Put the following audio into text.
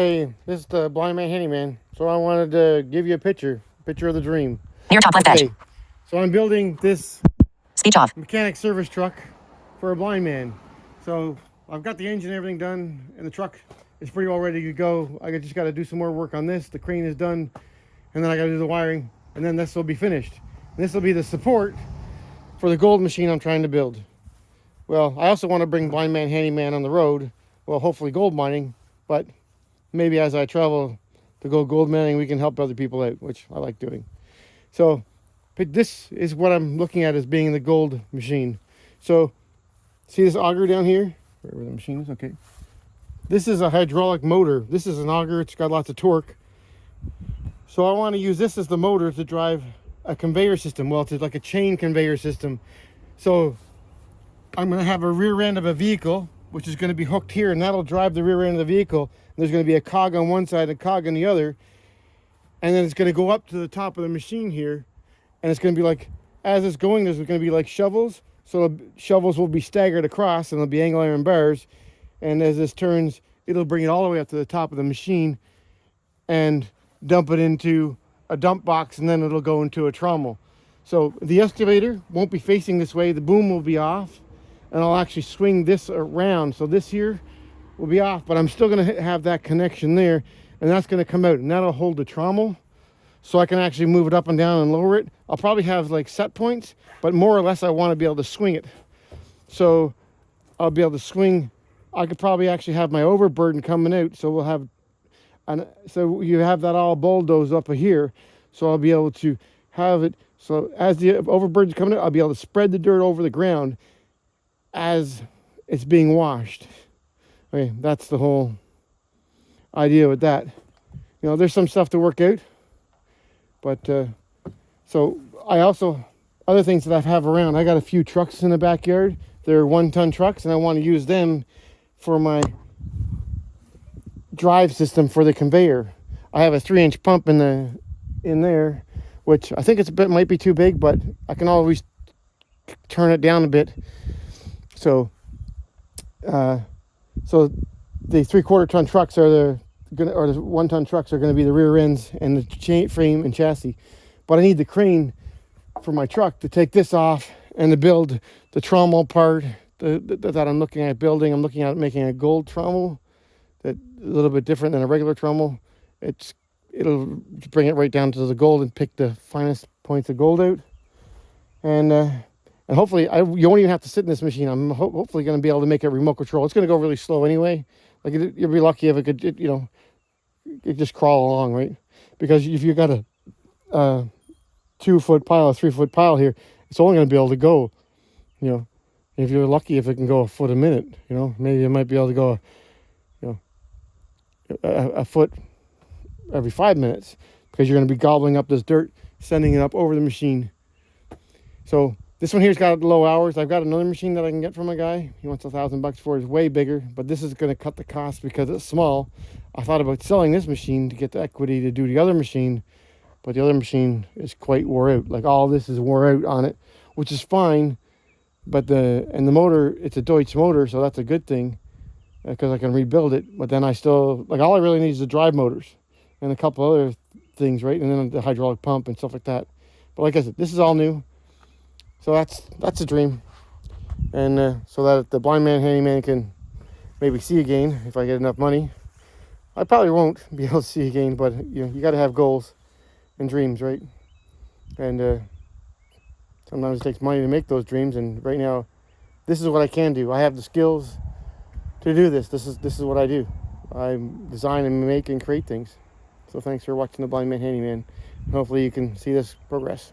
Hey, this is the Blind Man Handyman. So I wanted to give you a picture of the dream. Near top left edge. Okay, so I'm building this Speech off. mechanic service truck for a blind man. So I've got the engine and everything done, and the truck is pretty well ready to go. I just got to do some more work on this. The crane is done, and then I got to do the wiring, and then this will be finished. And this will be the support for the gold machine I'm trying to build. Well, I also want to bring Blind Man Handyman on the road. Well, hopefully gold mining, but maybe as I travel to go gold mining, we can help other people out, which I like doing. So this is what I'm looking at as being the gold machine. So see this auger down here, wherever the machine is. Okay, this is a hydraulic motor. This is an auger. It's got lots of torque. So I want to use this as the motor to drive a conveyor system. Well, it's like a chain conveyor system. So I'm going to have a rear end of a vehicle, which is going to be hooked here, and that'll drive the rear end of the vehicle. And there's going to be a cog on one side and a cog on the other, and then it's going to go up to the top of the machine here, and it's going to be like, as it's going, there's going to be like shovels. So the shovels will be staggered across, and there'll be angle iron bars, and as this turns, it'll bring it all the way up to the top of the machine and dump it into a dump box, and then it'll go into a trommel. So the excavator won't be facing this way. The boom will be off, and I'll actually swing this around. So this here will be off, but I'm still going to have that connection there, and that's going to come out, and that'll hold the trommel, so I can actually move it up and down and lower it. I'll probably have like set points, but more or less I want to be able to swing it. So I'll be able to swing. I could probably actually have my overburden coming out, so we'll have, so you have that all bulldozed up here, so I'll be able to have it. So as the overburden's coming out, I'll be able to spread the dirt over the ground as it's being washed. Okay, that's the whole idea with that. You know, there's some stuff to work out, but so I also, other things that I have around, I got a few trucks in the backyard. They're 1-ton trucks, and I want to use them for my drive system for the conveyor. I have a 3-inch pump in there, which I think might be too big, but I can always turn it down a bit. So the 3/4-ton trucks are the 1-ton trucks are going to be the rear ends and the chain frame and chassis. But I need the crane for my truck to take this off and to build the trommel part that I'm looking at building. I'm looking at making a gold trommel that a little bit different than a regular trommel. It'll bring it right down to the gold and pick the finest points of gold out. And hopefully, you won't even have to sit in this machine. I'm hopefully going to be able to make it remote control. It's going to go really slow anyway. Like, you'll be lucky if it could, it just crawl along, right? Because if you got a 2-foot pile, a 3-foot pile here, it's only going to be able to go, if you're lucky, if it can go a foot a minute, maybe it might be able to go, a foot every 5 minutes, because you're going to be gobbling up this dirt, sending it up over the machine. So this one here's got low hours. I've got another machine that I can get from a guy. He wants $1,000 for it. It's way bigger, but this is going to cut the cost because it's small. I thought about selling this machine to get the equity to do the other machine, but the other machine is quite wore out. Like, all this is wore out on it, which is fine. But the motor, it's a Deutsch motor, so that's a good thing because I can rebuild it. But then I still, like, all I really need is the drive motors and a couple other things, right? And then the hydraulic pump and stuff like that. But like I said, this is all new. So that's a dream, and so that the Blind Man Handyman can maybe see again if I get enough money. I probably won't be able to see again, but you got to have goals and dreams, right? And sometimes it takes money to make those dreams. And right now, this is what I can do. I have the skills to do this. This is what I do. I design and make and create things. So thanks for watching the Blind Man Handyman. Hopefully you can see this progress.